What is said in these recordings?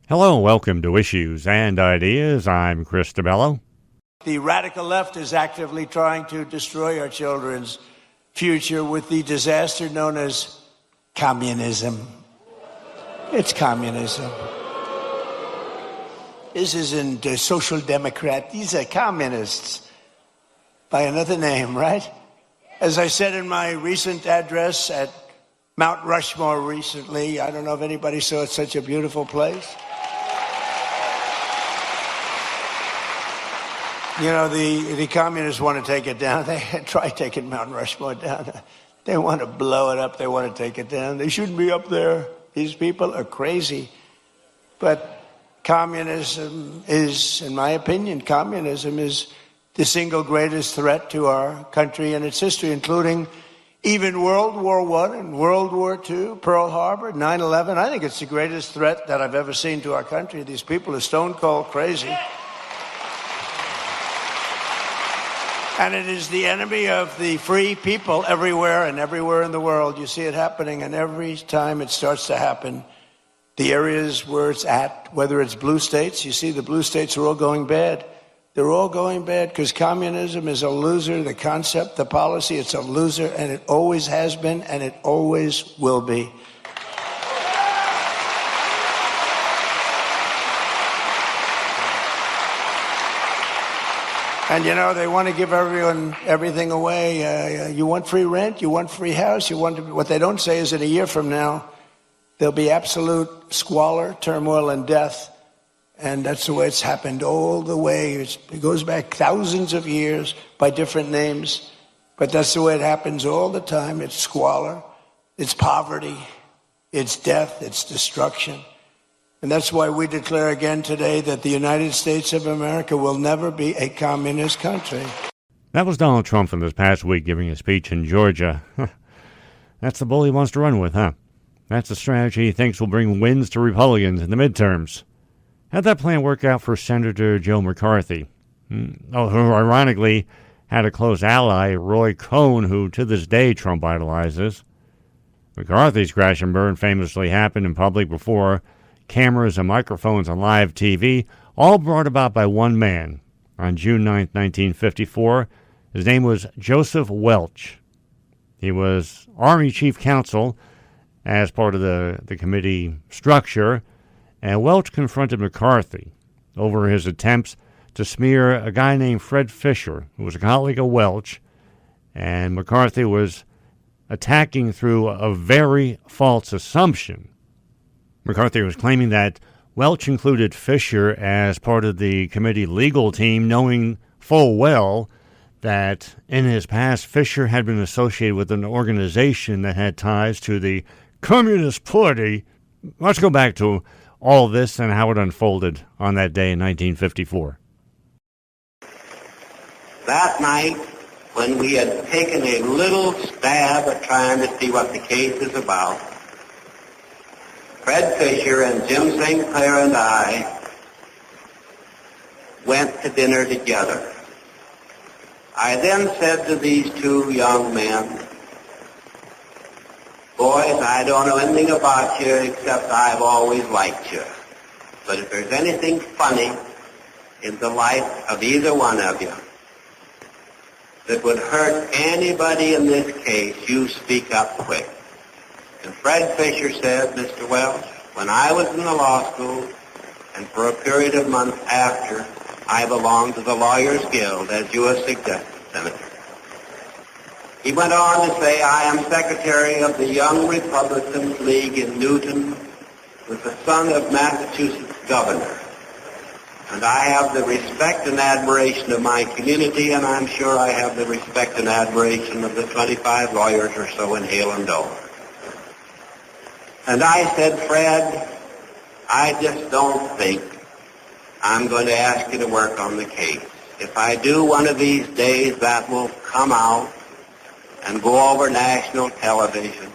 Hello, welcome to Issues and Ideas. I'm Chris DeBello. The radical left is actively trying to destroy our children's future with the disaster known as communism. It's communism. This isn't a social democrat. These are communists by another name, right? As I said in my recent address at Mount Rushmore recently, I don't know if anybody saw it, such a beautiful place. You know, the communists want to take it down. They try taking Mount Rushmore down. They want to blow it up. They want to take it down. They shouldn't be up there. These people are crazy. But communism is, in my opinion, communism is the single greatest threat to our country and its history, including even World War I and World War II, Pearl Harbor, 9/11. I think it's the greatest threat that I've ever seen to our country. These people are stone cold crazy. And it is the enemy of the free people everywhere and everywhere in the world. You see it happening, and every time it starts to happen, the areas where it's at, whether it's blue states, you see the blue states are all going bad. They're all going bad because communism is a loser. The concept, the policy, it's a loser, and it always has been, and it always will be. And, you know, they want to give everyone everything away. You want free rent, you want free house, what they don't say is that a year from now, there'll be absolute squalor, turmoil, and death. And that's the way it's happened all the way. It goes back thousands of years by different names. But that's the way it happens all the time. It's squalor, it's poverty, it's death, it's destruction. And that's why we declare again today that the United States of America will never be a communist country. That was Donald Trump from this past week giving a speech in Georgia. That's the bull he wants to run with, huh? That's the strategy he thinks will bring wins to Republicans in the midterms. How'd that plan work out for Senator Joe McCarthy? Who ironically had a close ally, Roy Cohn, who to this day Trump idolizes. McCarthy's crash and burn famously happened in public before cameras and microphones on live TV, all brought about by one man. On June 9, 1954, his name was Joseph Welch. He was Army Chief Counsel as part of the committee structure, and Welch confronted McCarthy over his attempts to smear a guy named Fred Fisher, who was a colleague of Welch, and McCarthy was attacking through a very false assumption. McCarthy was claiming that Welch included Fisher as part of the committee legal team, knowing full well that in his past, Fisher had been associated with an organization that had ties to the Communist Party. Let's go back to all this and how it unfolded on that day in 1954. That night, when we had taken a little stab at trying to see what the case is about, Fred Fisher and Jim St. Clair and I went to dinner together. I then said to these two young men, "Boys, I don't know anything about you except I've always liked you. But if there's anything funny in the life of either one of you that would hurt anybody in this case, you speak up quick." And Fred Fisher said, "Mr. Welch, when I was in the law school, and for a period of months after, I belonged to the Lawyers Guild, as you have suggested, Senator." He went on to say, "I am secretary of the Young Republicans League in Newton, with the son of Massachusetts governor. And I have the respect and admiration of my community, and I'm sure I have the respect and admiration of the 25 lawyers or so in Hale and Dover." And I said, "Fred, I just don't think I'm going to ask you to work on the case. If I do, one of these days that will come out and go over national television,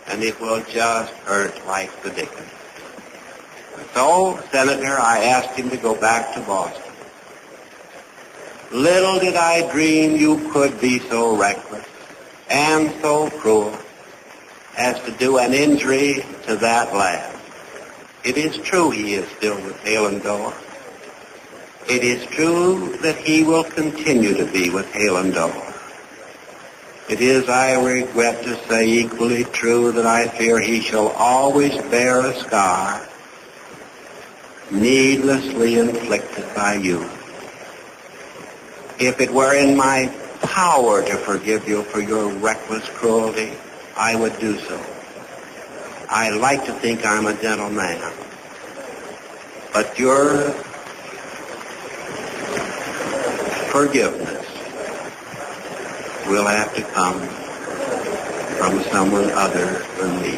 and it will just hurt like the dickens." So, Senator, I asked him to go back to Boston. Little did I dream you could be so reckless and so cruel as to do an injury to that lad. It is true he is still with Hale and Dole. It is true that he will continue to be with Hale and Dole. It is, I regret to say, equally true that I fear he shall always bear a scar needlessly inflicted by you. If it were in my power to forgive you for your reckless cruelty, I would do so. I like to think I'm a gentleman, but your forgiveness will have to come from someone other than me.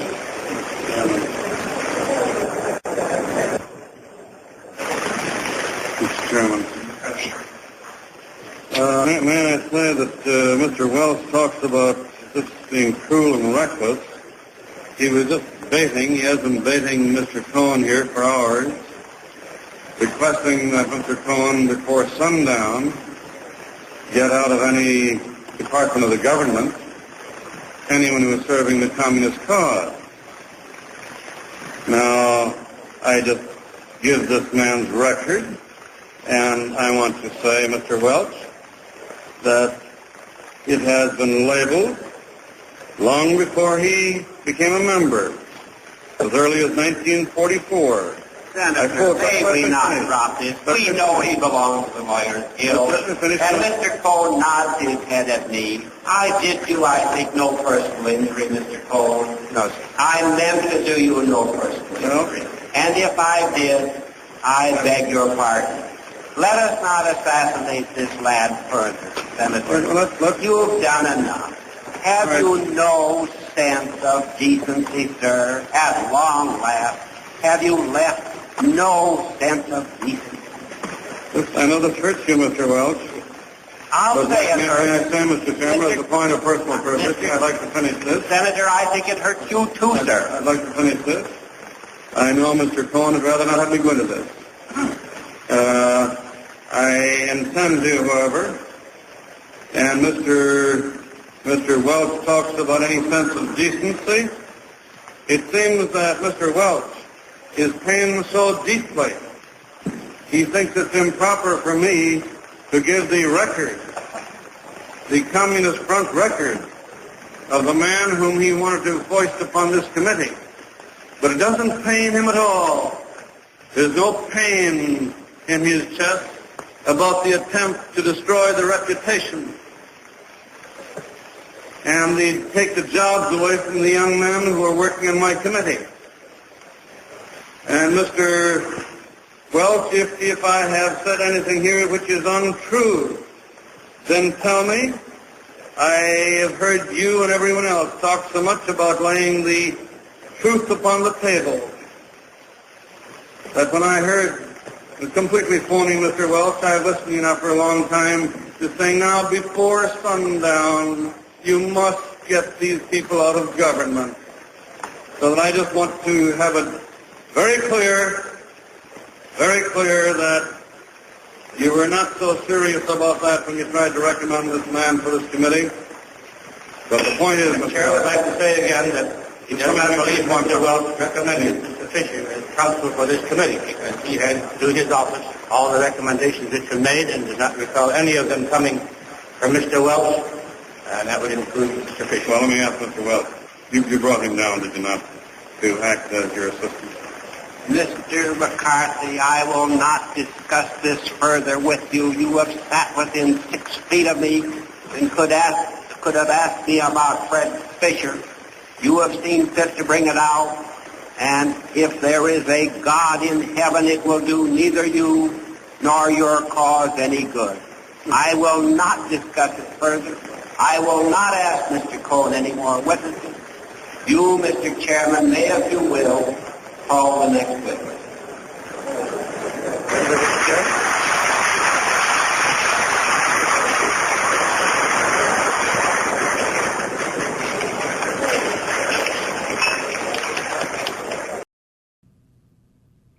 Mr. Chairman, may I say that Mr. Welch talks about this being cruel and reckless. He was just baiting. He has been baiting Mr. Cohen here for hours, requesting that Mr. Cohen, before sundown, get out of any department of the government anyone who is serving the communist cause. Now, I just give this man's record, and I want to say, Mr. Welch, that it has been labeled long before he became a member, as early as 1944. Senator, may we not drop this? We know he belongs to the Lawyers Guild. And Mr. Cohen nods his head at me. I did you, I think, no personal injury, Mr. Cohen. No, sir. I meant to do you no personal injury. And if I did, I beg your pardon. Let us not assassinate this lad further, Senator. You've done enough. Have you no sense of decency, sir? At long last, have you left no sense of decency? I know this hurts you, Mr. Welch. I'll say it May I hurts. say, Mr. Chairman, as a point of personal privilege, I'd like to finish this. Senator, I think it hurts you too, sir. I'd like to finish this. I know Mr. Cohen would rather not have me go into this. I intend to, however, and Mr. Welch talks about any sense of decency. It seems that Mr. Welch is pained so deeply, he thinks it's improper for me to give the record, the Communist Front record, of the man whom he wanted to foist upon this committee. But it doesn't pain him at all. There's no pain in his chest about the attempt to destroy the reputation and take the jobs away from the young men who are working in my committee. And Mr. Welch, if I have said anything here which is untrue, then tell me. I have heard you and everyone else talk so much about laying the truth upon the table that when I heard the completely phony Mr. Welch, I've listened to you now for a long time, to saying now before sundown, you must get these people out of government. So that I just want to have it very clear that you were not so serious about that when you tried to recommend this man for this committee. But the point is, Mr. Chair, I'd like to say again that he does not believe Mr. Welch recommended Mr. Fisher as counsel for this committee because he had, through his office, all the recommendations which were made and does not recall any of them coming from Mr. Welch, and that would include Mr. Fisher. Well, let me ask Mr. Welch. You brought him down, did you not, to act as your assistant? Mr. McCarthy, I will not discuss this further with you. You have sat within 6 feet of me and could have asked me about Fred Fisher. You have seen fit to bring it out, and if there is a God in heaven, it will do neither you nor your cause any good. I will not discuss it further. I will not ask Mr. Cohen any more witnesses. You, Mr. Chairman, may, if you will, call the next witness.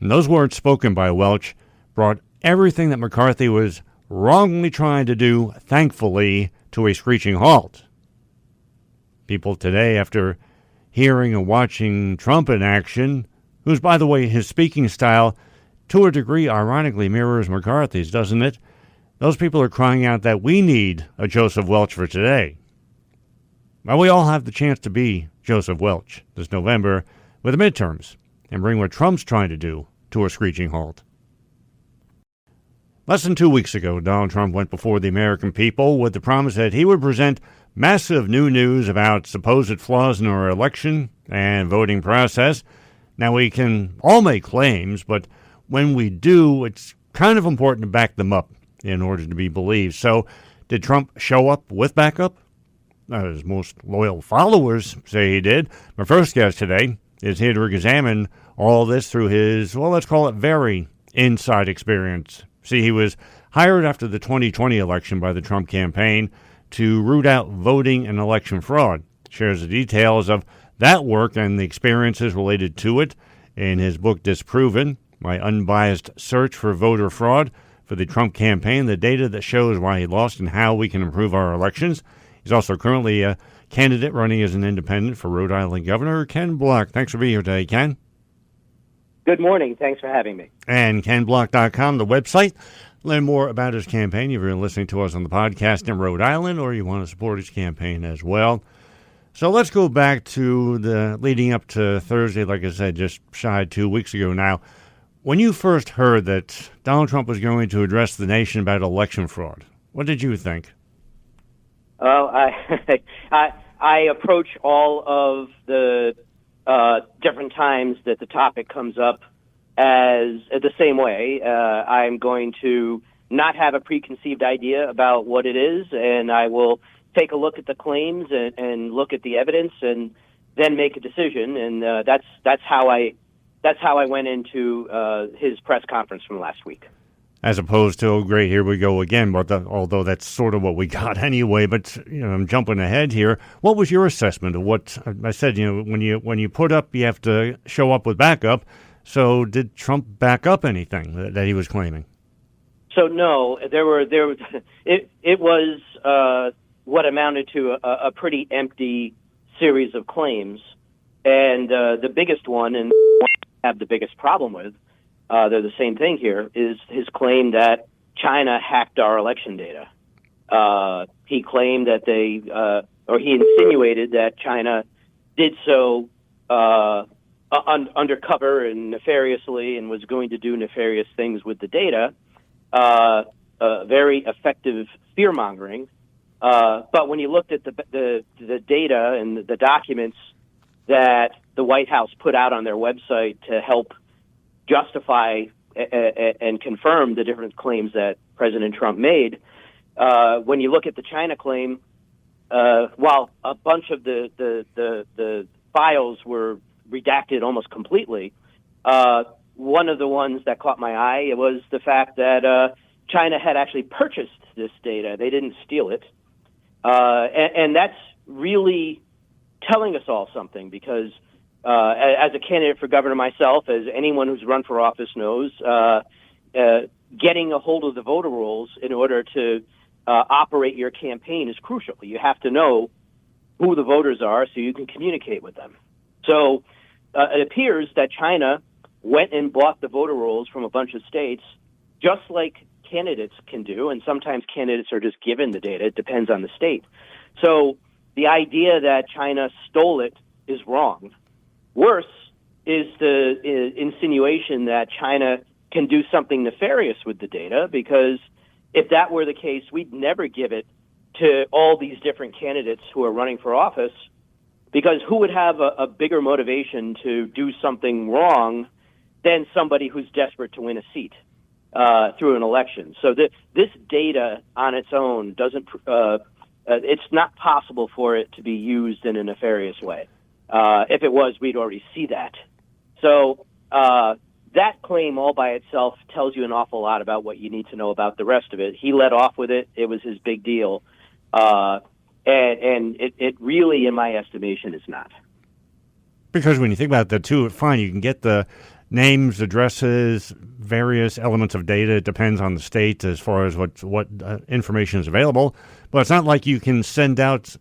And those words spoken by Welch brought everything that McCarthy was wrongly trying to do, thankfully, to a screeching halt. People today, after hearing and watching Trump in action, who's, by the way, his speaking style, to a degree, ironically, mirrors McCarthy's, doesn't it? Those people are crying out that we need a Joseph Welch for today. Well, we all have the chance to be Joseph Welch this November with the midterms and bring what Trump's trying to do to a screeching halt. Less than 2 weeks ago, Donald Trump went before the American people with the promise that he would present massive new news about supposed flaws in our election and voting process. Now, we can all make claims, but when we do, it's kind of important to back them up in order to be believed. So, did Trump show up with backup? His most loyal followers say he did. My first guest today is here to examine all this through his, well, let's call it very inside experience. See, he was hired after the 2020 election by the Trump campaign to root out voting and election fraud. Shares the details of that work and the experiences related to it in his book, Disproven, My Unbiased Search for Voter Fraud for the Trump Campaign, the data that shows why he lost and how we can improve our elections. He's also currently a candidate running as an independent for Rhode Island Governor, Ken Block. Thanks for being here today, Ken. Good morning. Thanks for having me. And KenBlock.com, the website. Learn more about his campaign if you're listening to us on the podcast in Rhode Island or you want to support his campaign as well. So let's go back to the leading up to Thursday, like I said, just shy of 2 weeks ago now. When you first heard that Donald Trump was going to address the nation about election fraud, what did you think? Well, I approach all of the different times that the topic comes up as the same way. I'm going to not have a preconceived idea about what it is, and I will take a look at the claims and look at the evidence, and then make a decision. And that's how I went into his press conference from last week. As opposed to, oh, great, here we go again. But although that's sort of what we got anyway. But I'm jumping ahead here. What was your assessment of what I said? When you put up, you have to show up with backup. So did Trump back up anything that he was claiming? So no, it was what amounted to a pretty empty series of claims, and the biggest one, and I have the biggest problem with. They're the same thing here, is his claim that China hacked our election data. He claimed that he insinuated that China did so undercover and nefariously and was going to do nefarious things with the data. Very effective fear-mongering. But when you looked at the data and the documents that the White House put out on their website to help justify and confirm the different claims that President Trump made. When you look at the China claim, while a bunch of the files were redacted almost completely, one of the ones that caught my eye was the fact that China had actually purchased this data. They didn't steal it. And that's really telling us all something, because as a candidate for governor myself, as anyone who's run for office knows, getting a hold of the voter rolls in order to operate your campaign is crucial. You have to know who the voters are so you can communicate with them. So it appears that China went and bought the voter rolls from a bunch of states, just like candidates can do, and sometimes candidates are just given the data. It depends on the state. So the idea that China stole it is wrong. Worse is the insinuation that China can do something nefarious with the data, because if that were the case, we'd never give it to all these different candidates who are running for office, because who would have a bigger motivation to do something wrong than somebody who's desperate to win a seat through an election? So this data on its own doesn't, it's not possible for it to be used in a nefarious way. If it was, we'd already see that. So that claim all by itself tells you an awful lot about what you need to know about the rest of it. He led off with it. It was his big deal. And it really, in my estimation, is not. Because when you think about that, too, fine, you can get the names, addresses, various elements of data. It depends on the state as far as what information is available. But it's not like you can send out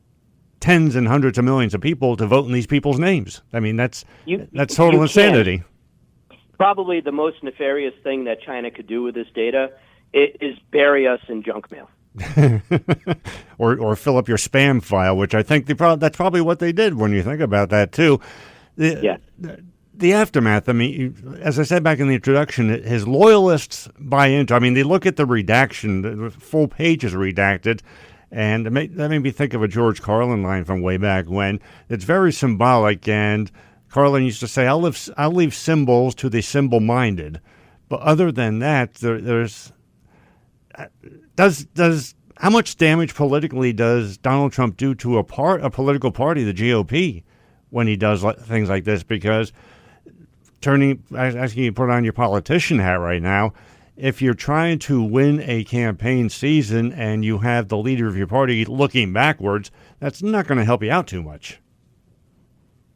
tens and hundreds of millions of people to vote in these people's names. I mean, that's total insanity. probably the most nefarious thing that China could do with this data is bury us in junk mail. or fill up your spam file, which I think that's probably what they did when you think about that, too. The aftermath, I mean, as I said back in the introduction, his loyalists buy into, I mean, they look at the redaction, the full page is redacted, and that made me think of a George Carlin line from way back when. It's very symbolic, and Carlin used to say, I'll leave symbols to the symbol-minded. But other than that, how much damage politically does Donald Trump do to a political party, the GOP, when he does things like this? Because asking you to put on your politician hat right now, if you're trying to win a campaign season and you have the leader of your party looking backwards, that's not going to help you out too much.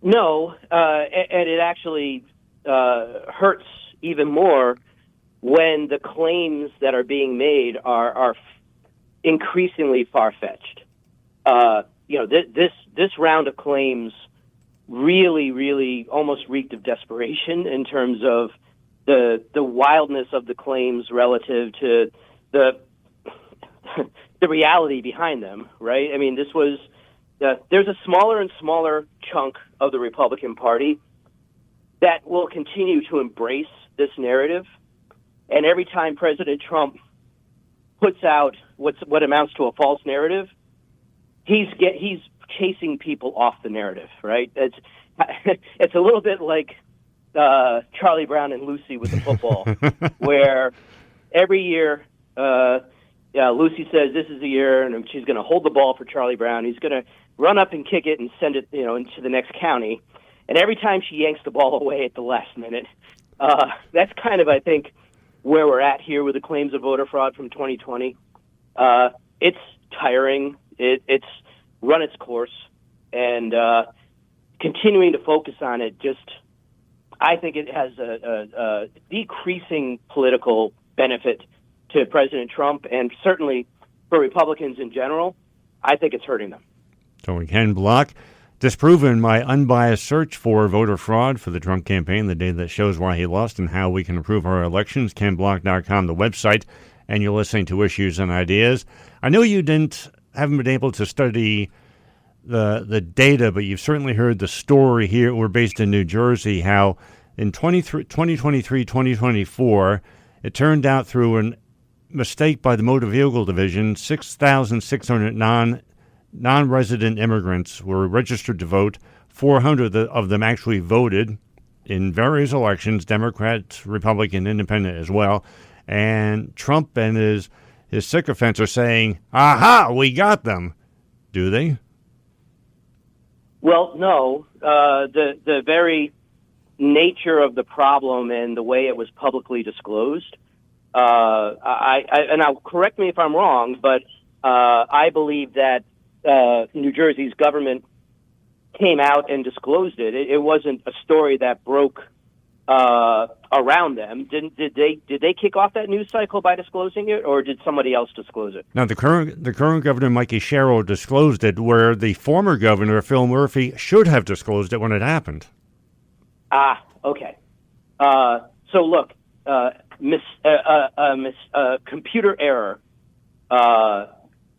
No, and it actually hurts even more when the claims that are being made are increasingly far-fetched. This round of claims really almost reeked of desperation in terms of the wildness of the claims relative to the reality behind them, right? I mean, this was there's a smaller and smaller chunk of the Republican Party that will continue to embrace this narrative, and every time President Trump puts out what amounts to a false narrative, he's chasing people off the narrative, right? It's a little bit like Charlie Brown and Lucy with the football, where every year Lucy says this is the year, and she's going to hold the ball for Charlie Brown. He's going to run up and kick it and send it, into the next county. And every time she yanks the ball away at the last minute, that's kind of, I think, where we're at here with the claims of voter fraud from 2020. It's tiring. It's run its course, and continuing to focus on it I think it has a decreasing political benefit to President Trump, and certainly for Republicans in general. I think it's hurting them. So Ken Block, disproven my unbiased search for voter fraud for the Trump campaign, the data that shows why he lost and how we can improve our elections, KenBlock.com, the website, and you're listening to Issues and Ideas. I know you haven't been able to study the data, but you've certainly heard the story here. We're based in New Jersey, how in 2023, 2024, it turned out through a mistake by the Motor Vehicle Division, 6,600 non-resident immigrants were registered to vote. 400 of them actually voted in various elections, Democrat, Republican, Independent as well. And Trump and his sycophants are saying, aha, we got them. Do they? Well, no. The very nature of the problem and the way it was publicly disclosed, and now correct me if I'm wrong, but I believe that New Jersey's government came out and disclosed it. It wasn't a story that broke around them. Did they kick off that news cycle by disclosing it, or did somebody else disclose it? Now, the current governor, Mikey Sherrill, disclosed it, where the former governor, Phil Murphy, should have disclosed it when it happened. Okay. So look, computer error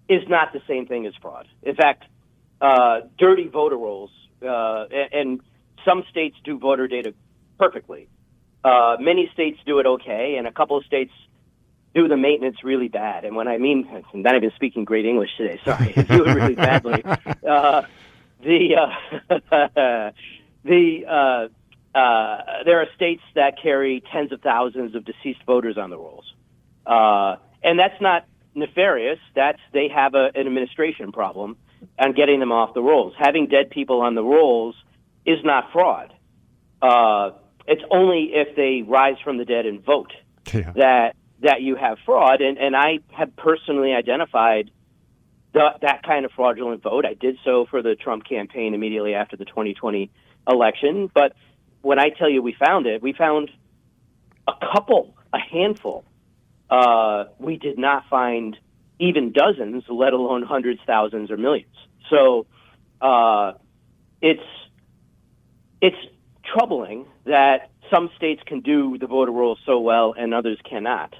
is not the same thing as fraud. In fact, dirty voter rolls, and some states do voter data perfectly. Many states do it okay, and a couple of states do the maintenance really bad. And when I mean, I'm not even speaking great English today, sorry, do it really badly. There are states that carry tens of thousands of deceased voters on the rolls. And that's not nefarious. They have an administration problem on getting them off the rolls. Having dead people on the rolls is not fraud. It's only if they rise from the dead and vote that you have fraud. And I have personally identified that kind of fraudulent vote. I did so for the Trump campaign immediately after the 2020 election. But when I tell you we found it, we found a handful. We did not find even dozens, let alone hundreds, thousands, or millions. So it's troubling that some states can do the voter rolls so well and others cannot.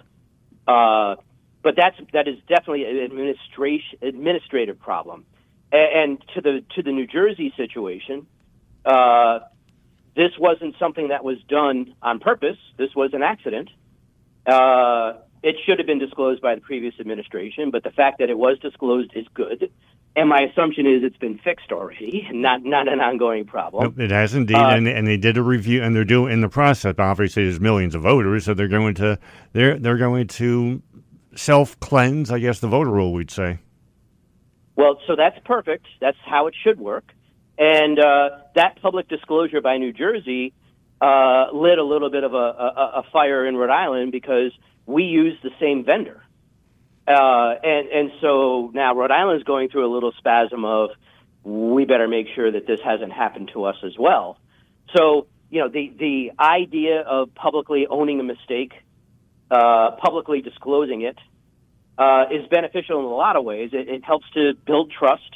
But that is definitely an administrative problem. And to the New Jersey situation, this wasn't something that was done on purpose. This was an accident. It should have been disclosed by the previous administration, but the fact that it was disclosed is good. And my assumption is it's been fixed already, not an ongoing problem. It has indeed, and they did a review, and they're doing in the process. Obviously, there's millions of voters, so they're going to self-cleanse, I guess, the voter roll, we'd say. Well, so that's perfect. That's how it should work. And that public disclosure by New Jersey lit a little bit of a fire in Rhode Island because we use the same vendor. And so now Rhode Island is going through a little spasm of, we better make sure that this hasn't happened to us as well. So, the idea of publicly owning a mistake, publicly disclosing it, is beneficial in a lot of ways. It helps to build trust,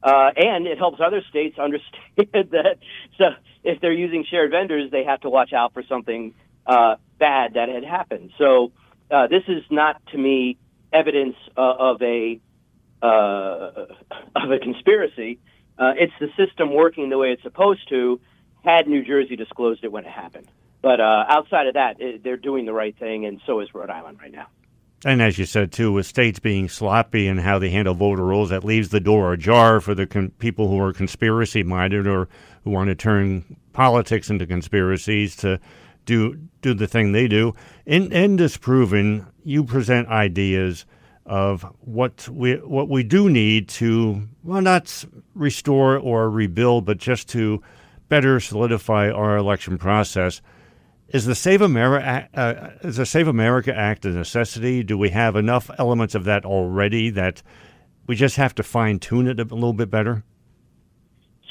and it helps other states understand that. So if they're using shared vendors, they have to watch out for something bad that had happened. So this is not, to me, evidence of a conspiracy. It's the system working the way it's supposed to. Had New Jersey disclosed it when it happened, but outside of that, they're doing the right thing, and so is Rhode Island right now. And as you said, too, with states being sloppy in how they handle voter rolls, that leaves the door ajar for the people who are conspiracy-minded or who want to turn politics into conspiracies to do the thing they do. In Disproven, you present ideas of what we do need to, well, not restore or rebuild, but just to better solidify our election process. Is the Save America Act a necessity? Do we have enough elements of that already that we just have to fine-tune it a little bit better?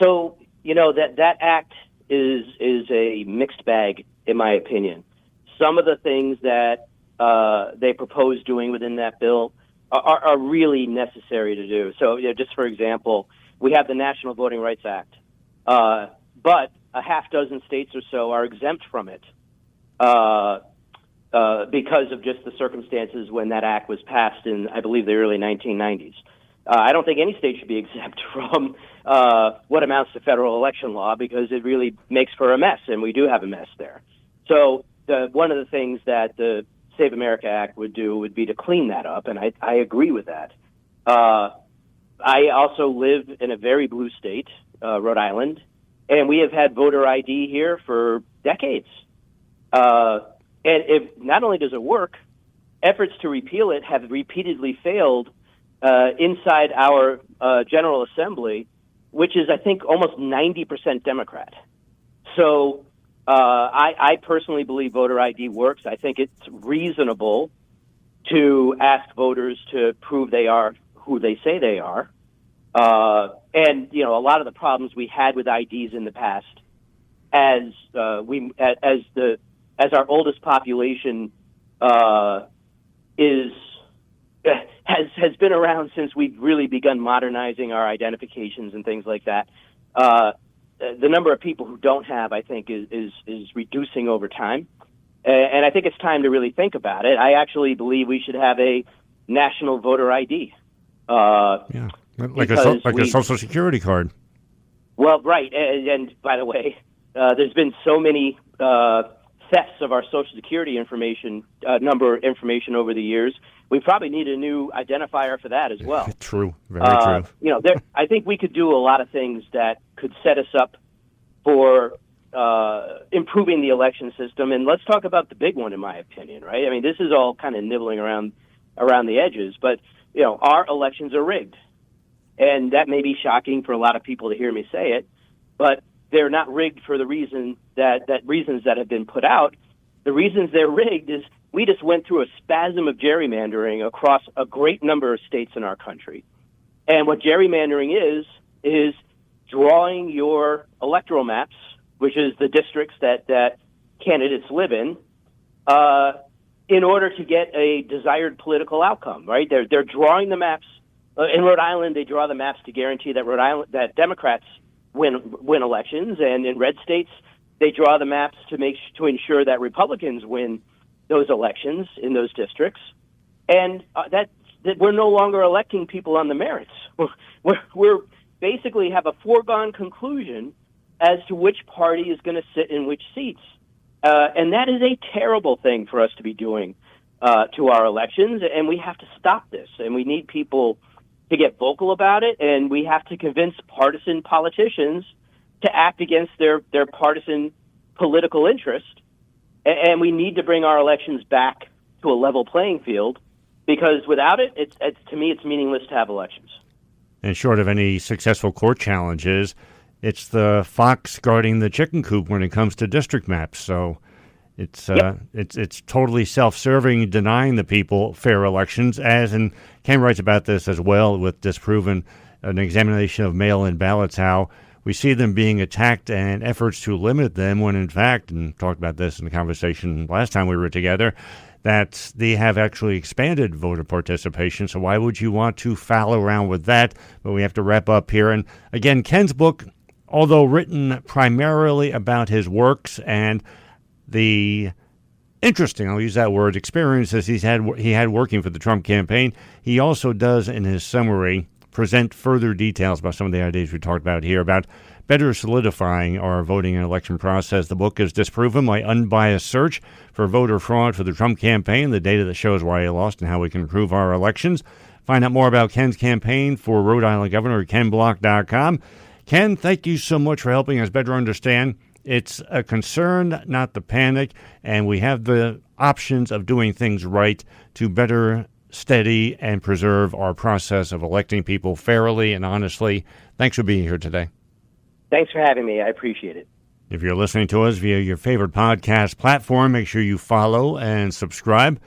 So, that act is a mixed bag, in my opinion. Some of the things that they propose doing within that bill are really necessary to do. So, just for example, we have the National Voting Rights Act, but a half dozen states or so are exempt from it. Because of just the circumstances when that act was passed in, I believe, the early 1990s. I don't think any state should be exempt from what amounts to federal election law because it really makes for a mess, and we do have a mess there. So one of the things that the Save America Act would do would be to clean that up, and I agree with that. I also live in a very blue state, Rhode Island, and we have had voter ID here for decades. And if not only does it work, efforts to repeal it have repeatedly failed inside our General Assembly, which is, I think, almost 90% Democrat. So I personally believe voter ID works. I think it's reasonable to ask voters to prove they are who they say they are. And, a lot of the problems we had with IDs in the past, as our oldest population has been around since we've really begun modernizing our identifications and things like that. The number of people who don't have, I think, is reducing over time, and I think it's time to really think about it. I actually believe we should have a national voter ID. Like a Social Security card. Well, right, and by the way, there's been so many thefts of our Social Security number information over the years. We probably need a new identifier for that as well. True, very true. I think we could do a lot of things that could set us up for improving the election system. And let's talk about the big one, in my opinion, right? I mean, this is all kind of nibbling around the edges, but our elections are rigged, and that may be shocking for a lot of people to hear me say it, but they're not rigged for the reasons that have been put out. The reasons they're rigged is we just went through a spasm of gerrymandering across a great number of states in our country. And what gerrymandering is drawing your electoral maps, which is the districts that candidates live in order to get a desired political outcome, right? They're drawing the maps. In Rhode Island, they draw the maps to guarantee that Democrats win elections, and in red states, They draw the maps to ensure that Republicans win those elections in those districts, and that we're no longer electing people on the merits. We're basically have a foregone conclusion as to which party is going to sit in which seats, and that is a terrible thing for us to be doing to our elections. And we have to stop this. And we need people to get vocal about it, and we have to convince partisan politicians to act against their partisan political interest. And we need to bring our elections back to a level playing field, because without it, it's to me, it's meaningless to have elections. And short of any successful court challenges, it's the fox guarding the chicken coop when it comes to district maps. So it's totally self-serving, denying the people fair elections. And Ken writes about this as well with Disproven, an examination of mail-in ballots, how we see them being attacked and efforts to limit them when, in fact, and talked about this in the conversation last time we were together, that they have actually expanded voter participation. So why would you want to foul around with that? But we have to wrap up here. And again, Ken's book, although written primarily about his works and the interesting, I'll use that word, experiences he had working for the Trump campaign, he also does in his summary present further details about some of the ideas we talked about here about better solidifying our voting and election process. The book is Disproven, My Unbiased Search for Voter Fraud for the Trump Campaign, the data that shows why he lost and how we can improve our elections. Find out more about Ken's campaign for Rhode Island Governor at kenblock.com. Ken, thank you so much for helping us better understand. It's a concern, not the panic, and we have the options of doing things right to better steady and preserve our process of electing people fairly and honestly. Thanks for being here today. Thanks for having me. I appreciate it. If you're listening to us via your favorite podcast platform, make sure you follow and subscribe.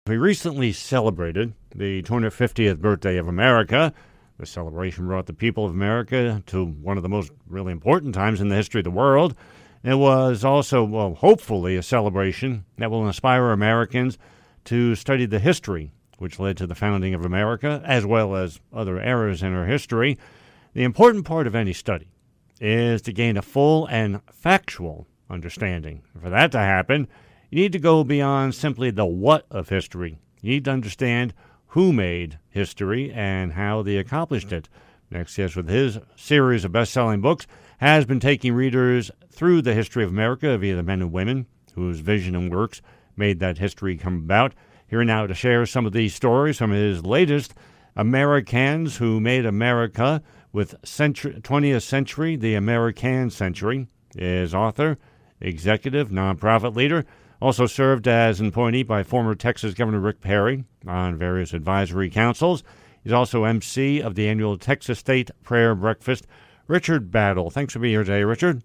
We recently celebrated the 250th birthday of America. The celebration brought the people of America to one of the most really important times in the history of the world. It was also, hopefully, a celebration that will inspire Americans to study the history which led to the founding of America, as well as other eras in our history. The important part of any study is to gain a full and factual understanding. For that to happen, you need to go beyond simply the what of history. You need to understand who made history and how they accomplished it. Next Guest, with his series of best-selling books, has been taking readers through the history of America via the men and women whose vision and works made that history come about. Here now to share some of these stories from his latest, Americans Who Made America with 20th Century, the American Century, is author, executive, nonprofit leader, also served as an appointee by former Texas Governor Rick Perry on various advisory councils. He's also MC of the annual Texas State Prayer Breakfast. Richard Battle, thanks for being here today, Richard.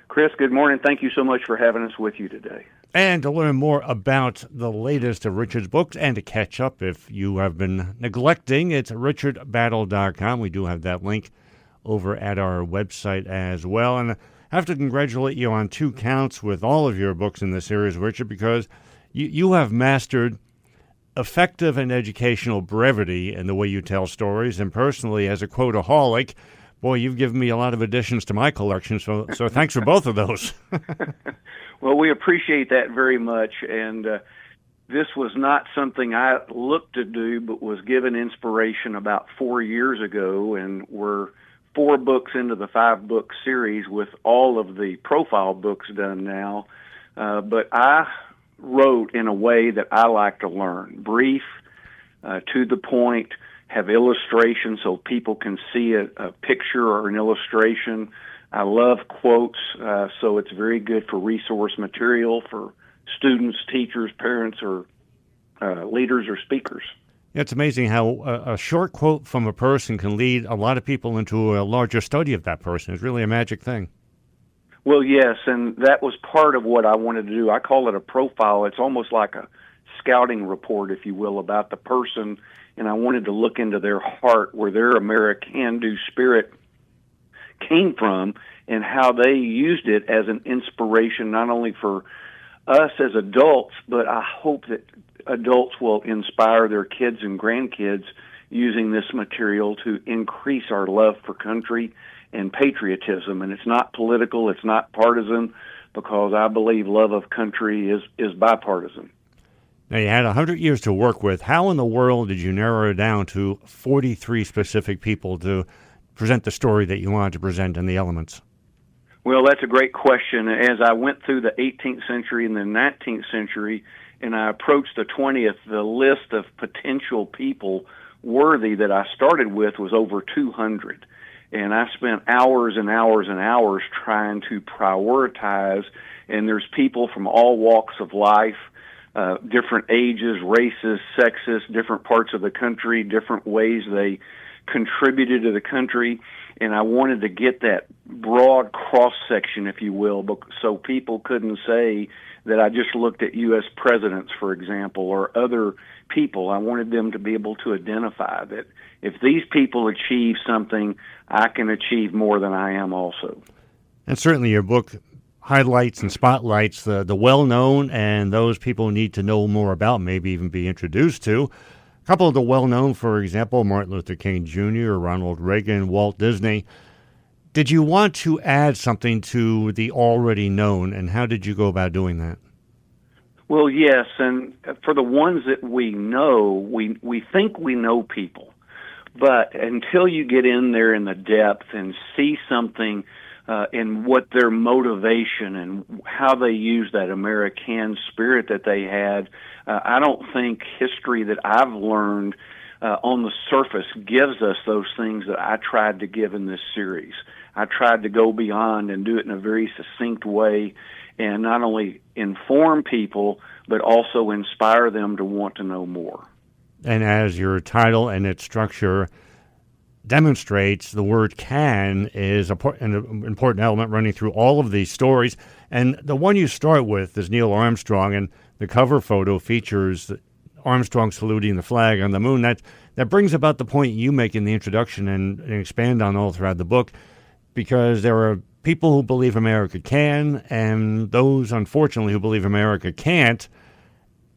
Chris, good morning. Thank you so much for having us with you today. And to learn more about the latest of Richard's books and to catch up if you have been neglecting, it's richardbattle.com. We do have that link over at our website as well. And I have to congratulate you on 2 counts with all of your books in the series, Richard, because you have mastered effective and educational brevity in the way you tell stories. And personally, as a quoteaholic, boy, you've given me a lot of additions to my collection, so thanks for both of those. Well, we appreciate that very much, and this was not something I looked to do, but was given inspiration about 4 years ago, and we're 4 books into the 5-book series with all of the profile books done now. But I wrote in a way that I like to learn, brief, to the point, have illustrations so people can see a picture or an illustration. I love quotes, so it's very good for resource material for students, teachers, parents, or leaders or speakers. It's amazing how a short quote from a person can lead a lot of people into a larger study of that person. It's really a magic thing. Well, yes, and that was part of what I wanted to do. I call it a profile. It's almost like a scouting report, if you will, about the person, and I wanted to look into their heart, where their American-do spirit came from, and how they used it as an inspiration not only for us as adults, but I hope that adults will inspire their kids and grandkids using this material to increase our love for country and patriotism. And it's not political, it's not partisan, because I believe love of country is bipartisan. Now, you had 100 years to work with. How in the world did you narrow it down to 43 specific people to present the story that you wanted to present in the elements? Well, that's a great question. As I went through the 18th century and the 19th century, and I approached the 20th, the list of potential people worthy that I started with was over 200. And I spent hours and hours and hours trying to prioritize, and there's people from all walks of life, different ages, races, sexes, different parts of the country, different ways they contributed to the country. And I wanted to get that broad cross-section, if you will, so people couldn't say that I just looked at U.S. presidents, for example, or other people. I wanted them to be able to identify that if these people achieve something, I can achieve more than I am also. And certainly your book highlights and spotlights the well-known and those people need to know more about, maybe even be introduced to. A couple of the well-known, for example, Martin Luther King Jr., Ronald Reagan, Walt Disney. Did you want to add something to the already known, and how did you go about doing that? Well, yes, and for the ones that we know, we think we know people. But until you get in there in the depth and see something in what their motivation and how they use that American spirit that they had, I don't think history that I've learned on the surface gives us those things that I tried to give in this series. I tried to go beyond and do it in a very succinct way and not only inform people, but also inspire them to want to know more. And as your title and its structure demonstrates, the word can is an important element running through all of these stories. And the one you start with is Neil Armstrong, and the cover photo features Armstrong saluting the flag on the moon. That brings about the point you make in the introduction and expand on all throughout the book, because there are people who believe America can and those, unfortunately, who believe America can't.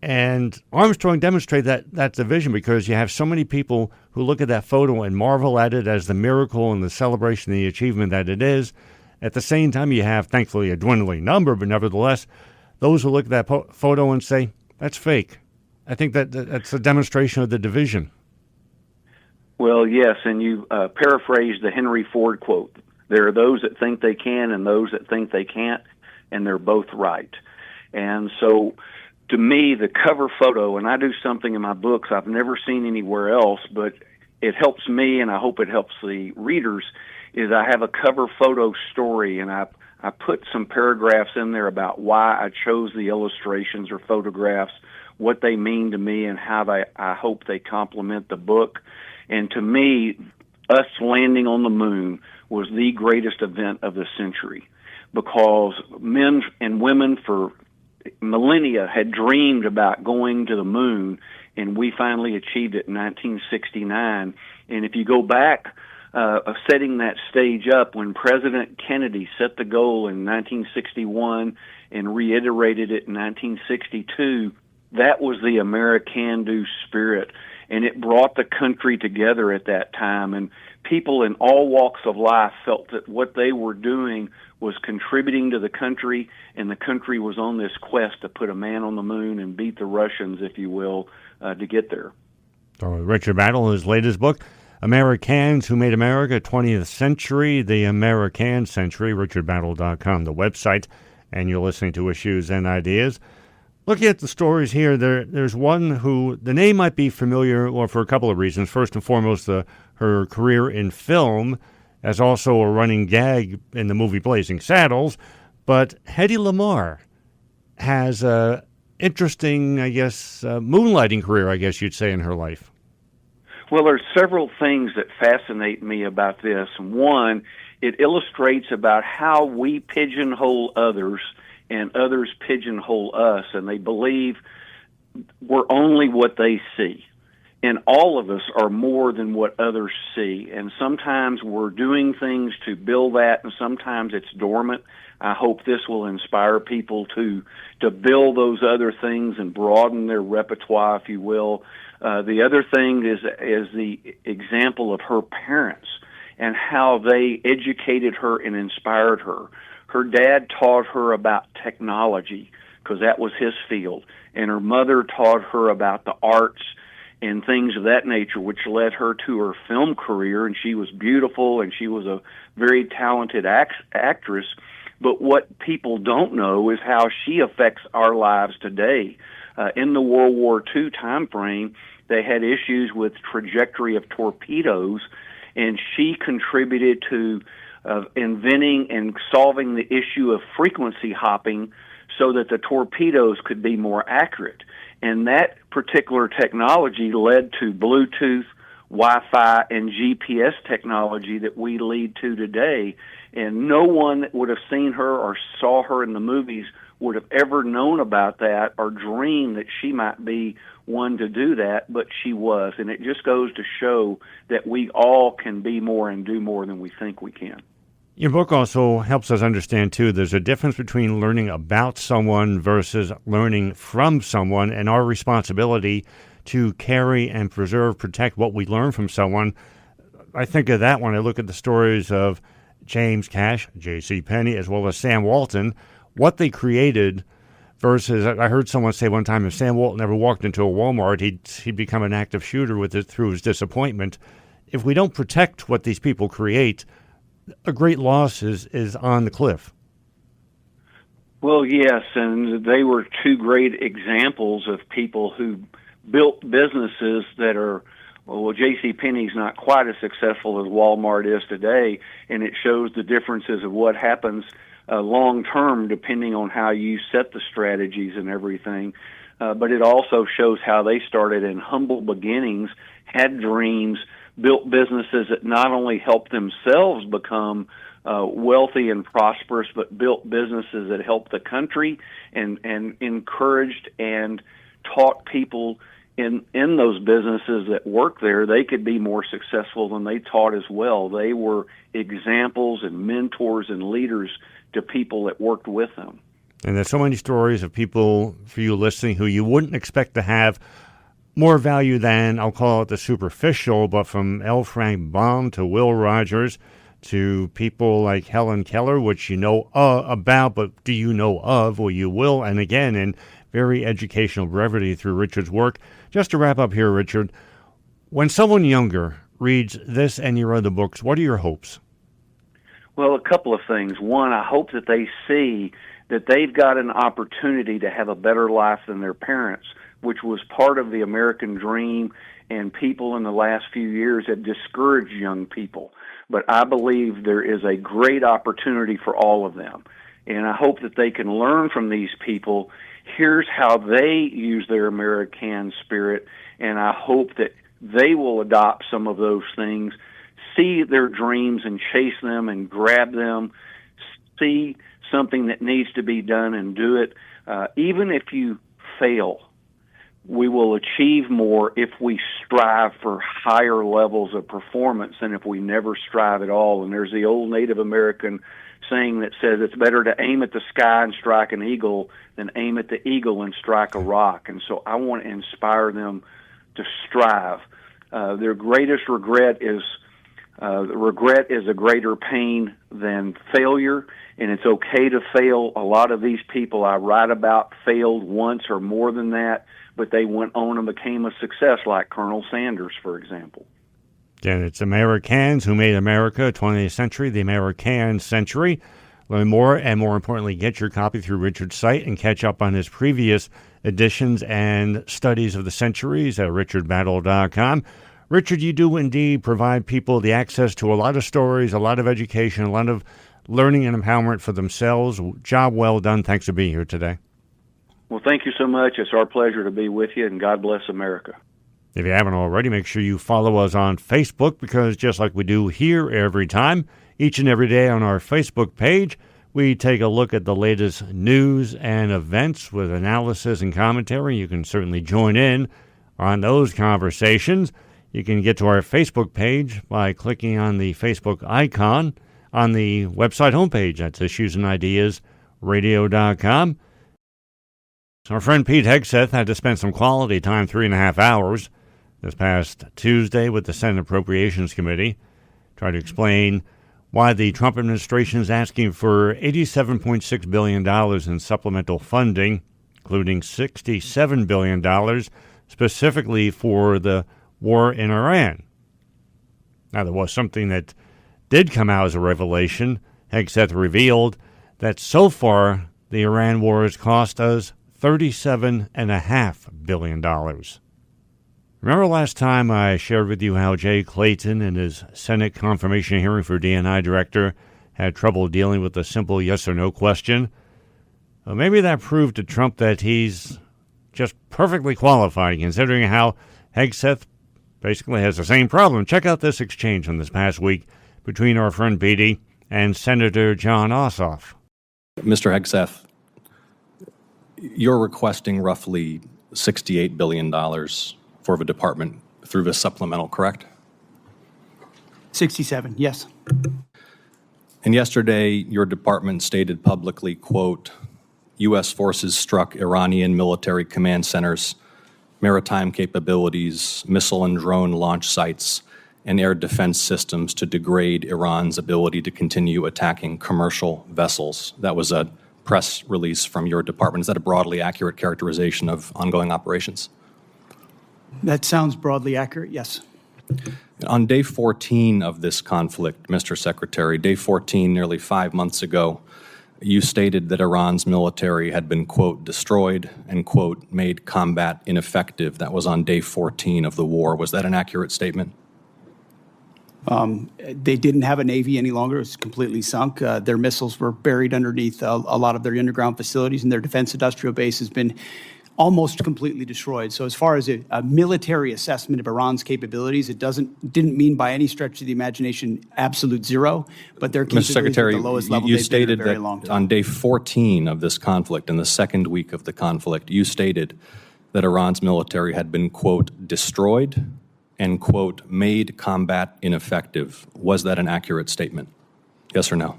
And Armstrong demonstrated that division, because you have so many people who look at that photo and marvel at it as the miracle and the celebration, the achievement that it is. At the same time, you have, thankfully, a dwindling number, but nevertheless, those who look at that photo and say, that's fake. I think that's a demonstration of the division. Well, yes, and you paraphrased the Henry Ford quote. There are those that think they can and those that think they can't, and they're both right. And so, to me, the cover photo, and I do something in my books I've never seen anywhere else, but it helps me, and I hope it helps the readers, is I have a cover photo story, and I put some paragraphs in there about why I chose the illustrations or photographs, what they mean to me, and how I hope they complement the book. And to me, us landing on the moon was the greatest event of the century, because men and women for millennia had dreamed about going to the moon, and we finally achieved it in 1969. And if you go back, setting that stage up, when President Kennedy set the goal in 1961 and reiterated it in 1962, that was the American-do spirit, and it brought the country together at that time. And people in all walks of life felt that what they were doing was contributing to the country, and the country was on this quest to put a man on the moon and beat the Russians, if you will, to get there. So Richard Battle, his latest book, Americans Who Made America, 20th Century, The American Century, richardbattle.com, the website, and you're listening to Issues and Ideas. Looking at the stories here, there's one who the name might be familiar, or for a couple of reasons. First and foremost, her career in film as also a running gag in the movie Blazing Saddles. But Hedy Lamarr has a interesting, moonlighting career, I guess you'd say, in her life. Well, there's several things that fascinate me about this. One, it illustrates about how we pigeonhole others and others pigeonhole us, and they believe we're only what they see. And all of us are more than what others see. And sometimes we're doing things to build that, and sometimes it's dormant. I hope this will inspire people to build those other things and broaden their repertoire, if you will. The other thing is the example of her parents and how they educated her and inspired her. Her dad taught her about technology because that was his field, and her mother taught her about the arts and things of that nature, which led her to her film career, and she was beautiful, and she was a very talented actress. But what people don't know is how she affects our lives today. In the World War II time frame, they had issues with trajectory of torpedoes, and she contributed to inventing and solving the issue of frequency hopping so that the torpedoes could be more accurate. And that particular technology led to Bluetooth, Wi-Fi, and GPS technology that we lead to today. And no one that would have seen her or saw her in the movies would have ever known about that or dreamed that she might be one to do that, but she was. And it just goes to show that we all can be more and do more than we think we can. Your book also helps us understand, too, there's a difference between learning about someone versus learning from someone, and our responsibility to carry and preserve, protect what we learn from someone. I think of that when I look at the stories of James Cash, J.C. Penney, as well as Sam Walton, what they created versus, I heard someone say one time, if Sam Walton ever walked into a Walmart, he'd become an active shooter with it through his disappointment. If we don't protect what these people create, a great loss is on the cliff. Well, yes, and they were two great examples of people who built businesses that are, well, J.C. Penney's not quite as successful as Walmart is today, and it shows the differences of what happens long term depending on how you set the strategies and everything. But it also shows how they started in humble beginnings, had dreams, built businesses that not only helped themselves become wealthy and prosperous, but built businesses that helped the country and encouraged and taught people in those businesses that work there, they could be more successful than they taught as well. They were examples and mentors and leaders to people that worked with them. And there's so many stories of people, for you listening, who you wouldn't expect to have more value than, I'll call it the superficial, but from L. Frank Baum to Will Rogers to people like Helen Keller, which you know about, but do you know of? Well, you will. And again, in very educational brevity through Richard's work. Just to wrap up here, Richard, when someone younger reads this and your other books, what are your hopes? Well, a couple of things. One, I hope that they see that they've got an opportunity to have a better life than their parents, which was part of the American dream, and people in the last few years have discouraged young people. But I believe there is a great opportunity for all of them. And I hope that they can learn from these people. Here's how they use their American spirit, and I hope that they will adopt some of those things, see their dreams and chase them and grab them, see something that needs to be done and do it. Even if you fail, we will achieve more if we strive for higher levels of performance than if we never strive at all. And there's the old Native American saying that says it's better to aim at the sky and strike an eagle than aim at the eagle and strike a rock. And so I want to inspire them to strive. Their greatest regret is a greater pain than failure, and it's okay to fail. A lot of these people I write about failed once or more than that, but they went on and became a success, like Colonel Sanders, for example. And it's Americans who made America, 20th century, the American century. Learn more and, more importantly, get your copy through Richard's site and catch up on his previous editions and studies of the centuries at richardbattle.com. Richard, you do indeed provide people the access to a lot of stories, a lot of education, a lot of learning and empowerment for themselves. Job well done. Thanks for being here today. Well, thank you so much. It's our pleasure to be with you, and God bless America. If you haven't already, make sure you follow us on Facebook, because just like we do here every time, each and every day on our Facebook page, we take a look at the latest news and events with analysis and commentary. You can certainly join in on those conversations. You can get to our Facebook page by clicking on the Facebook icon on the website homepage. That's issuesandideasradio.com. Our friend Pete Hegseth had to spend some quality time, 3.5 hours, this past Tuesday with the Senate Appropriations Committee Try to explain why the Trump administration is asking for $87.6 billion in supplemental funding, including $67 billion specifically for the war in Iran. Now, there was something that did come out as a revelation. Hegseth revealed that so far the Iran war has cost us $37.5 billion. Remember last time I shared with you how Jay Clayton in his Senate confirmation hearing for D&I director had trouble dealing with a simple yes or no question? Well, maybe that proved to Trump that he's just perfectly qualified, considering how Hegseth basically has the same problem. Check out this exchange from this past week between our friend Petey and Senator John Ossoff. Mr. Hegseth, you're requesting roughly $68 billion for the department through this supplemental, correct? 67, yes. And yesterday, your department stated publicly, quote, U.S. forces struck Iranian military command centers, maritime capabilities, missile and drone launch sites, and air defense systems to degrade Iran's ability to continue attacking commercial vessels. That was a press release from your department. Is that a broadly accurate characterization of ongoing operations? That sounds broadly accurate, yes. On day 14 of this conflict, Mr. Secretary, day 14, nearly 5 months ago, you stated that Iran's military had been, quote, destroyed and, quote, made combat ineffective. That was on day 14 of the war. Was that an accurate statement? They didn't have a Navy any longer. It was completely sunk. Their missiles were buried underneath a lot of their underground facilities, and their defense industrial base has been almost completely destroyed. So as far as a military assessment of Iran's capabilities, it didn't mean by any stretch of the imagination absolute zero, but their capabilities Mr. Secretary, at the lowest level you they've been in stated a very that long time. on day 14 of this conflict, in the second week of the conflict, you stated that Iran's military had been, quote, destroyed and, quote, made combat ineffective. Was that an accurate statement? Yes or no?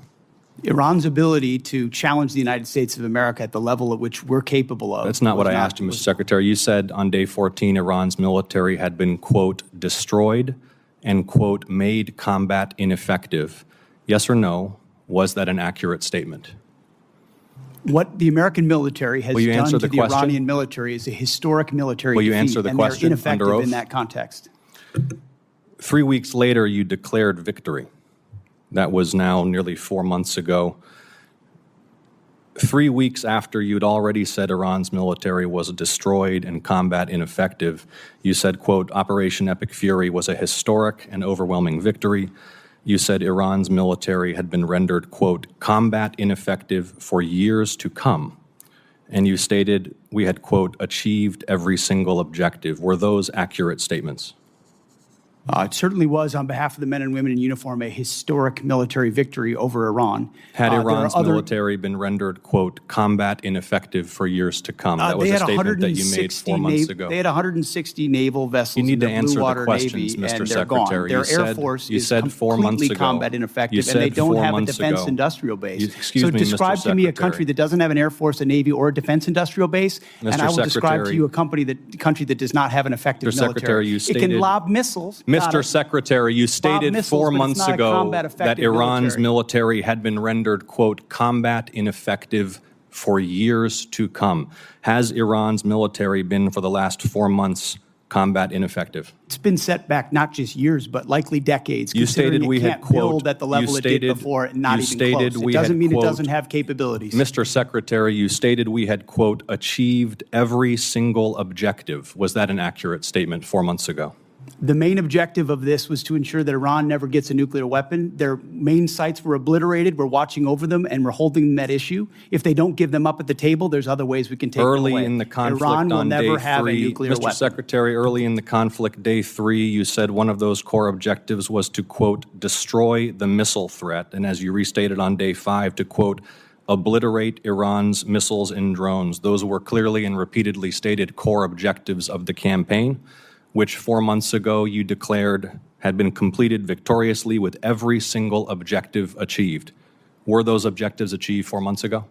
Iran's ability to challenge the United States of America at the level at which we're capable of. That's not what I asked you, Mr. Secretary. You said on day 14 Iran's military had been, quote, destroyed and, quote, made combat ineffective. Yes or no? Was that an accurate statement? What the American military has done to the question? Iranian military is a historic military Will you defeat, answer the and question they're ineffective under oath? in that context. 3 weeks later, you declared victory. That was now nearly 4 months ago. 3 weeks after you'd already said Iran's military was destroyed and combat ineffective, you said, quote, Operation Epic Fury was a historic and overwhelming victory. You said Iran's military had been rendered, quote, combat ineffective for years to come. And you stated we had, quote, achieved every single objective. Were those accurate statements? It certainly was, on behalf of the men and women in uniform, a historic military victory over Iran. Had Iran's military been rendered, quote, combat ineffective for years to come? That was a statement that you made 4 months ago. They had 160 naval vessels You need to in the answer Blue the Water questions, Navy, Mr. and they're gone. Secretary. Their Air Force you is said 4 months completely ago. combat You ineffective, said and they don't 4 have a months defense ago. industrial base. Excuse so me, Mr. describe to me a Secretary. country that doesn't have an Air Force, a Navy, or a defense industrial base, and I will describe to Secretary. you a country that does not have an effective Mr. military. Secretary, you It stated- can lob missiles. Mr. Secretary, you stated missiles, 4 but it's months not a ago combat that effective Iran's military. military had been rendered, quote, combat ineffective for years to come. Has Iran's military been, for the last 4 months, combat ineffective? It's been set back not just years, but likely decades. You stated we had, can't build quote, at the level you it did stated- before, and not you even stated close. we It doesn't had, mean quote, it doesn't have capabilities. Mr. Secretary, you stated we had, quote, achieved every single objective. Was that an accurate statement 4 months ago? The main objective of this was to ensure that Iran never gets a nuclear weapon. Their main sites were obliterated. We're watching over them, and we're holding them that issue. If they don't give them up at the table, there's other ways we can take them away. Early in the conflict Iran will on never day have a 3, nuclear Mr. weapon. Secretary, early in the conflict, day 3, you said one of those core objectives was to, quote, destroy the missile threat. And as you restated on day 5, to, quote, obliterate Iran's missiles and drones. Those were clearly and repeatedly stated core objectives of the campaign, which 4 months ago you declared had been completed victoriously with every single objective achieved. Were those objectives achieved 4 months ago?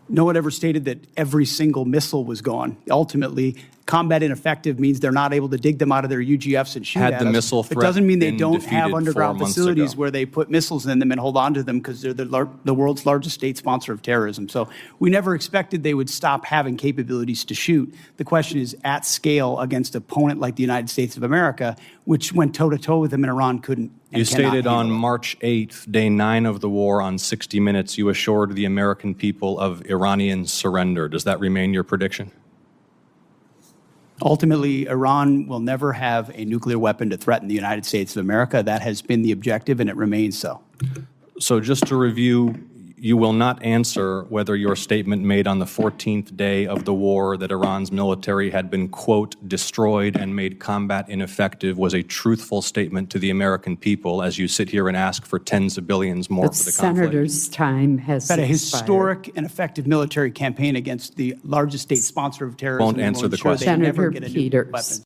No one ever stated that every single missile was gone. Ultimately, combat ineffective means they're not able to dig them out of their UGFs and shoot Had at the us. missile It threat doesn't mean they been don't have defeated underground 4 months facilities ago? where they put missiles in them and hold on to them because they're the world's largest state sponsor of terrorism. So we never expected they would stop having capabilities to shoot. The question is at scale against an opponent like the United States of America, which went toe-to-toe with them and Iran couldn't. You stated on March 8th, day 9 of the war, on 60 Minutes, you assured the American people of Iranian surrender. Does that remain your prediction? Ultimately, Iran will never have a nuclear weapon to threaten the United States of America. That has been the objective, and it remains so. So just to review, you will not answer whether your statement made on the 14th day of the war that Iran's military had been, quote, destroyed and made combat ineffective was a truthful statement to the American people as you sit here and ask for tens of billions more The for the conflict. senator's time has That a expired. historic and effective military campaign against the largest state sponsor of terrorism. Won't answer the ensure they question. never Senator get a nuclear Peters. weapon.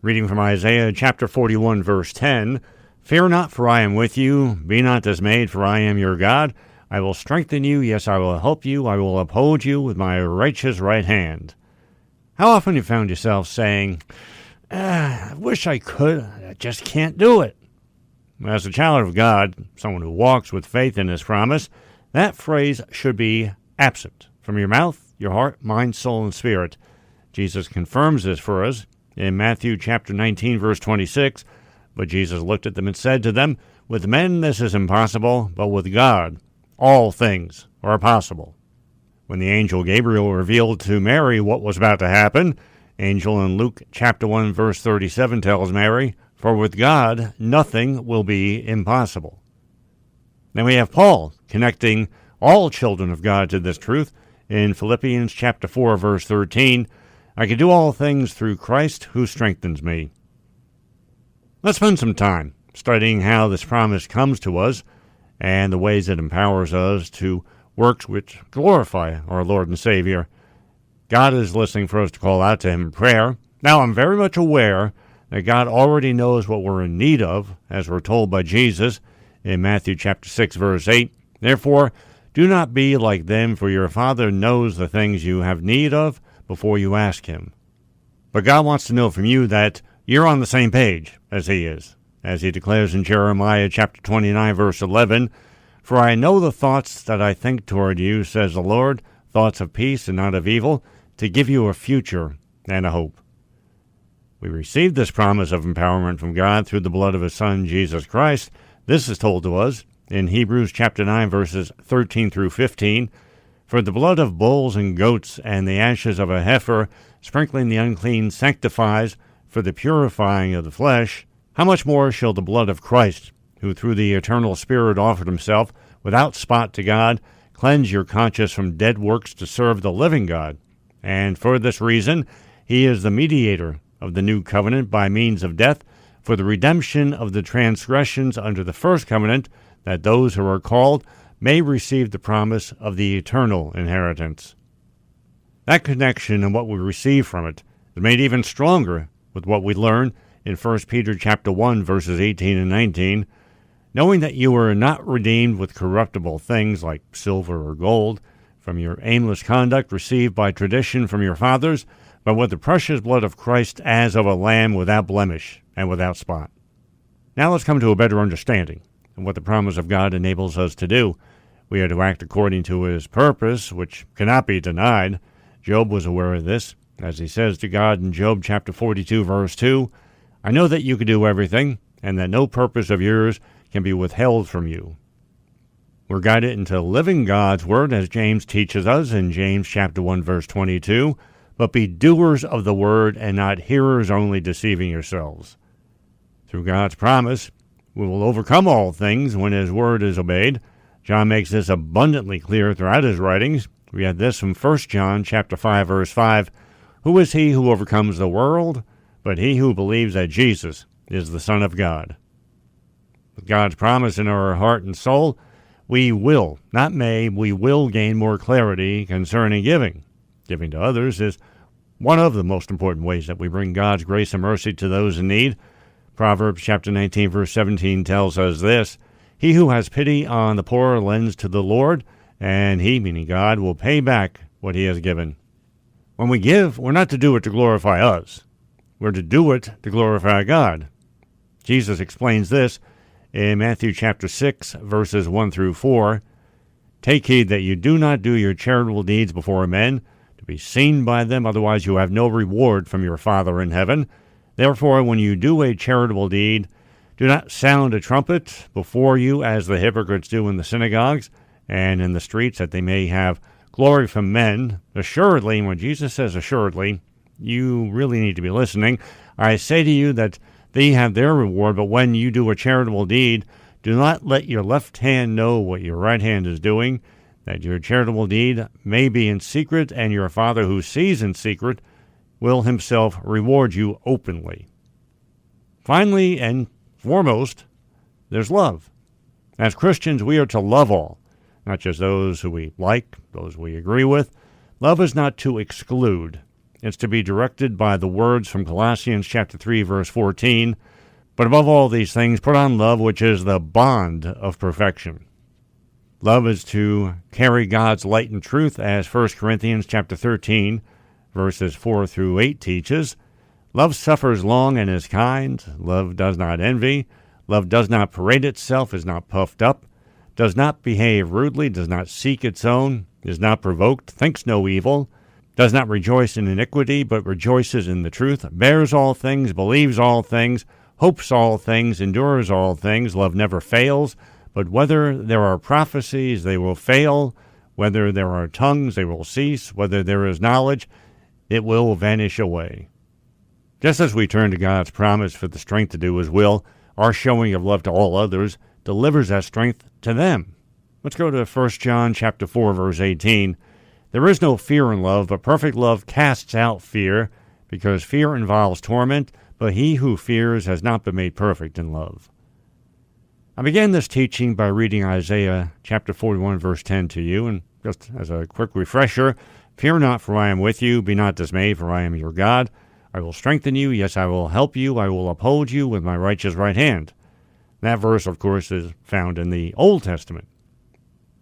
Reading from Isaiah chapter 41, verse 10, Fear not, for I am with you. Be not dismayed, for I am your God. I will strengthen you. Yes, I will help you. I will uphold you with my righteous right hand. How often you found yourself saying, I wish I could. I just can't do it. As a child of God, someone who walks with faith in his promise, that phrase should be absent from your mouth, your heart, mind, soul, and spirit. Jesus confirms this for us in Matthew chapter 19, verse 26. But Jesus looked at them and said to them, With men this is impossible, but with God all things are possible. When the angel Gabriel revealed to Mary what was about to happen, angel in Luke chapter 1, verse 37 tells Mary, For with God nothing will be impossible. Then we have Paul connecting all children of God to this truth in Philippians chapter 4, verse 13. I can do all things through Christ who strengthens me. Let's spend some time studying how this promise comes to us and the ways it empowers us to works which glorify our Lord and Savior. God is listening for us to call out to Him in prayer. Now, I'm very much aware that God already knows what we're in need of, as we're told by Jesus in Matthew chapter 6, verse 8. Therefore, do not be like them, for your Father knows the things you have need of before you ask Him. But God wants to know from you that you're on the same page as He is, as He declares in Jeremiah chapter 29, verse 11, For I know the thoughts that I think toward you, says the Lord, thoughts of peace and not of evil, to give you a future and a hope. We received this promise of empowerment from God through the blood of His Son, Jesus Christ. This is told to us in Hebrews chapter 9, verses 13 through 15, For the blood of bulls and goats and the ashes of a heifer, sprinkling the unclean, sanctifies for the purifying of the flesh. How much more shall the blood of Christ, who through the eternal Spirit offered Himself without spot to God, cleanse your conscience from dead works to serve the living God? And for this reason, He is the mediator of the new covenant by means of death, for the redemption of the transgressions under the first covenant, that those who are called may receive the promise of the eternal inheritance. That connection and what we receive from it is made even stronger with what we learn in 1 Peter chapter 1, verses 18 and 19, knowing that you were not redeemed with corruptible things like silver or gold from your aimless conduct received by tradition from your fathers, but with the precious blood of Christ as of a lamb without blemish and without spot. Now let's come to a better understanding of what the promise of God enables us to do. We are to act according to His purpose, which cannot be denied. Job was aware of this, as he says to God in Job chapter 42, verse 2, I know that you can do everything, and that no purpose of yours can be withheld from you. We're guided into living God's word, as James teaches us in James chapter 1, verse 22, but be doers of the word and not hearers only, deceiving yourselves. Through God's promise, we will overcome all things when His word is obeyed. John makes this abundantly clear throughout his writings. We have this from 1 John chapter 5, verse 5. Who is he who overcomes the world? But he who believes that Jesus is the Son of God. With God's promise in our heart and soul, we will, not may, we will gain more clarity concerning giving. Giving to others is one of the most important ways that we bring God's grace and mercy to those in need. Proverbs chapter 19, verse 17 tells us this, He who has pity on the poor lends to the Lord, and he, meaning God, will pay back what he has given. When we give, we're not to do it to glorify us. We're to do it to glorify God. Jesus explains this in Matthew chapter 6, verses 1 through 4. Take heed that you do not do your charitable deeds before men, to be seen by them, otherwise you have no reward from your Father in heaven. Therefore, when you do a charitable deed, do not sound a trumpet before you, as the hypocrites do in the synagogues and in the streets, that they may have glory from men. Assuredly, when Jesus says assuredly, you really need to be listening. I say to you that they have their reward, but when you do a charitable deed, do not let your left hand know what your right hand is doing, that your charitable deed may be in secret, and your Father who sees in secret will himself reward you openly. Finally, and foremost, there's love. As Christians, we are to love all, not just those who we like, those we agree with. Love is not to exclude. It's to be directed by the words from Colossians chapter 3, verse 14. But above all these things, put on love, which is the bond of perfection. Love is to carry God's light and truth, as 1 Corinthians chapter 13, verses 4 through 8 teaches. Love suffers long and is kind. Love does not envy. Love does not parade itself, is not puffed up, does not behave rudely, does not seek its own, is not provoked, thinks no evil, does not rejoice in iniquity, but rejoices in the truth, bears all things, believes all things, hopes all things, endures all things. Love never fails, but whether there are prophecies, they will fail. Whether there are tongues, they will cease. Whether there is knowledge, it will vanish away. Just as we turn to God's promise for the strength to do his will, our showing of love to all others delivers that strength to them. Let's go to 1 John chapter 4, verse 18. There is no fear in love, but perfect love casts out fear, because fear involves torment, but he who fears has not been made perfect in love. I began this teaching by reading Isaiah chapter 41, verse 10 to you, and just as a quick refresher, fear not, for I am with you. Be not dismayed, for I am your God. I will strengthen you. Yes, I will help you. I will uphold you with my righteous right hand. That verse, of course, is found in the Old Testament.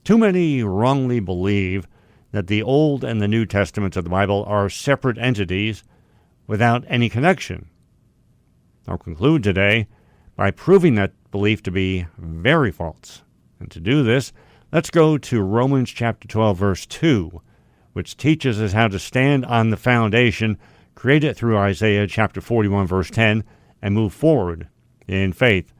Too many wrongly believe that the Old and the New Testaments of the Bible are separate entities without any connection. I'll conclude today by proving that belief to be very false. And to do this, let's go to Romans chapter 12, verse 2, which teaches us how to stand on the foundation created through Isaiah chapter 41, verse 10, and move forward in faith.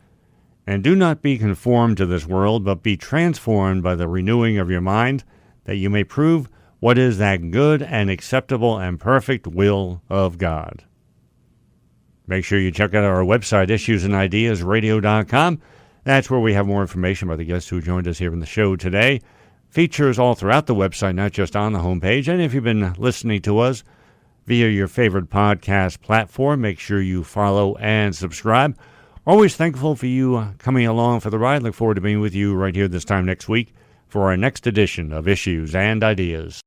And do not be conformed to this world, but be transformed by the renewing of your mind, that you may prove what is that good and acceptable and perfect will of God. Make sure you check out our website, issuesandideasradio.com. That's where we have more information about the guests who joined us here in the show today. Features all throughout the website, not just on the homepage. And if you've been listening to us via your favorite podcast platform, make sure you follow and subscribe. Always thankful for you coming along for the ride. Look forward to being with you right here this time next week for our next edition of Issues and Ideas.